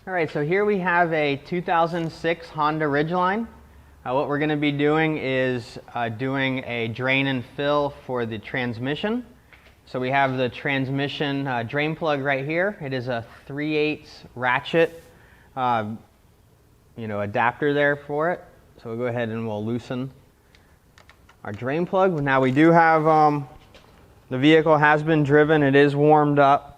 All right, so here we have a 2006 Honda Ridgeline. What we're going to be doing is doing a drain and fill for the transmission. So we have the transmission drain plug right here. It is a 3/8 ratchet adapter there for it. So we'll go ahead and we'll loosen our drain plug. Now we do have, the vehicle has been driven, it is warmed up.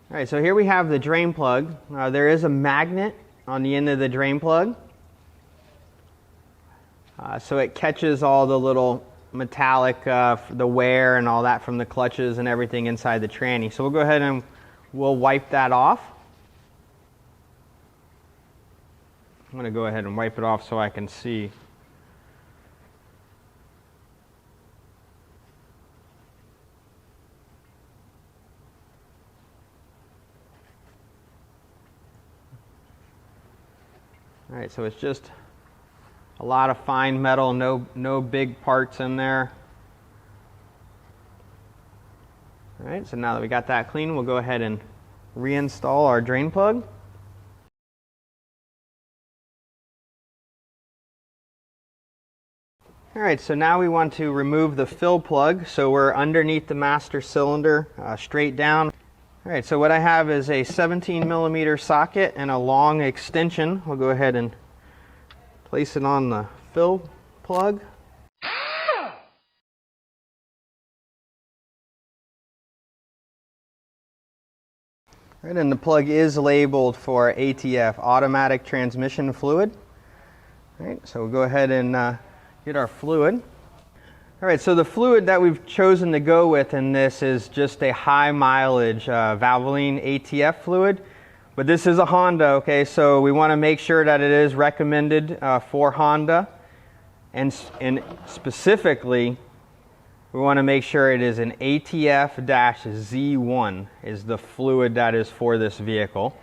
All right, so here we have the drain plug. There is a magnet on the end of the drain plug. So it catches all the little metallic, the wear and all that from the clutches and everything inside the tranny. So we'll go ahead and we'll wipe that off. I'm going to go ahead and wipe it off so I can see. All right, so it's just a lot of fine metal, no big parts in there. All right, so now that we got that clean, we'll go ahead and reinstall our drain plug. All right, so now we want to remove the fill plug. So we're underneath the master cylinder, straight down. All right, so what I have is a 17mm socket and a long extension. We'll go ahead and place it on the fill plug. All right, and the plug is labeled for ATF, automatic transmission fluid. All right, so we'll go ahead and get our fluid. All right, so the fluid that we've chosen to go with in this is just a high mileage Valvoline ATF fluid, but this is a Honda, okay, so we want to make sure that it is recommended for Honda, and specifically we want to make sure it is an ATF-Z1 is the fluid that is for this vehicle. All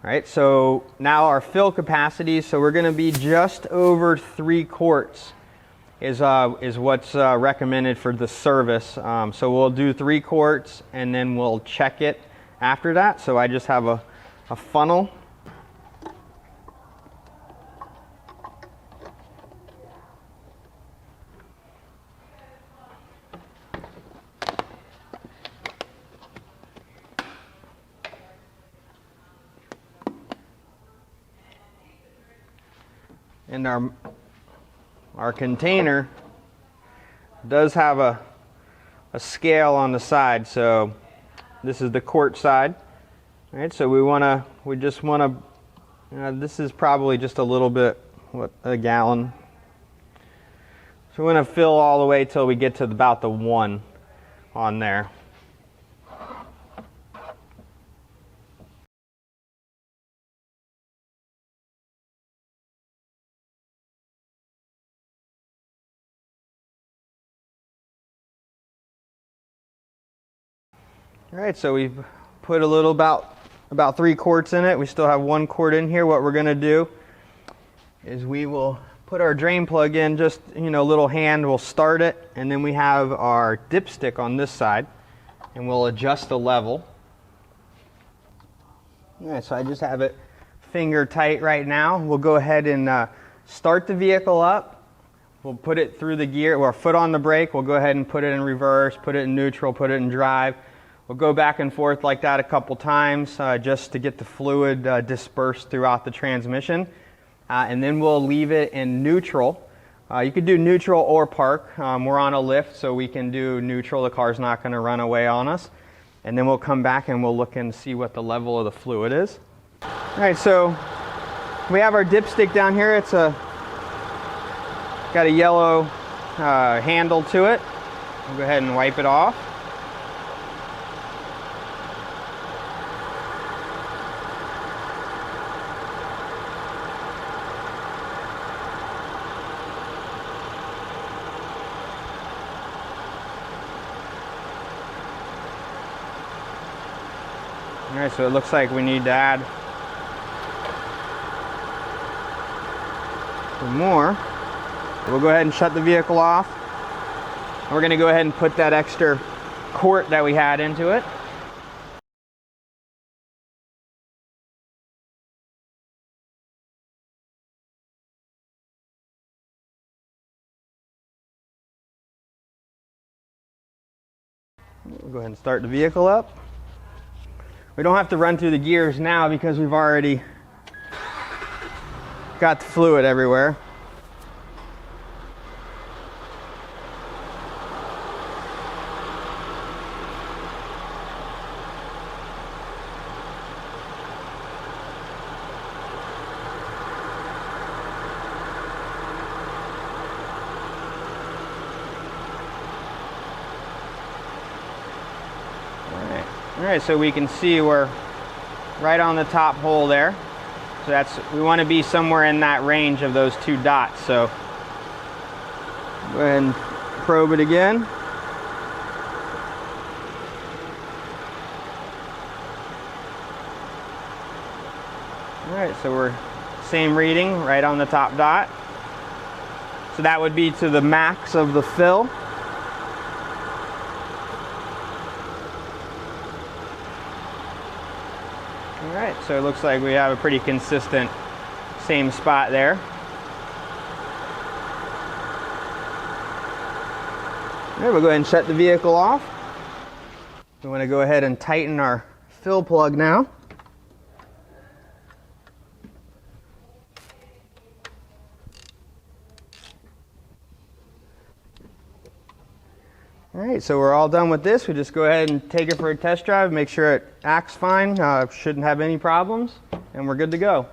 right, so now our fill capacity, so we're going to be just over 3 quarts. Is what's recommended for the service. So we'll do 3 quarts and then we'll check it after that. So I just have a funnel. And our container does have a scale on the side, so this is the quart side. All right, so we just want to, this is probably just a little bit, a gallon. So we're going to fill all the way till we get to about the 1 on there. All right, so we've put a little about 3 quarts in it. We still have 1 quart in here. What we're going to do is we will put our drain plug in, just a little hand, we'll start it, and then we have our dipstick on this side, and we'll adjust the level. All right, so I just have it finger tight right now. We'll go ahead and start the vehicle up. We'll put it through the gear, or foot on the brake. We'll go ahead and put it in reverse, put it in neutral, put it in drive. We'll go back and forth like that a couple times just to get the fluid dispersed throughout the transmission. And then we'll leave it in neutral. You could do neutral or park. We're on a lift, so we can do neutral. The car's not going to run away on us. And then we'll come back and we'll look and see what the level of the fluid is. All right, so we have our dipstick down here. It's got a yellow handle to it. We'll go ahead and wipe it off. All right, so it looks like we need to add some more. We'll go ahead and shut the vehicle off. We're going to go ahead and put that extra quart that we had into it. We'll go ahead and start the vehicle up. We don't have to run through the gears now because we've already got the fluid everywhere. All right, so we can see we're right on the top hole there. So we want to be somewhere in that range of those two dots. So go ahead and probe it again. All right, so we're same reading right on the top dot. So that would be to the max of the fill. Alright, so it looks like we have a pretty consistent same spot there. Alright, we'll go ahead and shut the vehicle off. We want to go ahead and tighten our fill plug now. Alright, so we're all done with this. We just go ahead and take it for a test drive, make sure it acts fine, shouldn't have any problems, and we're good to go.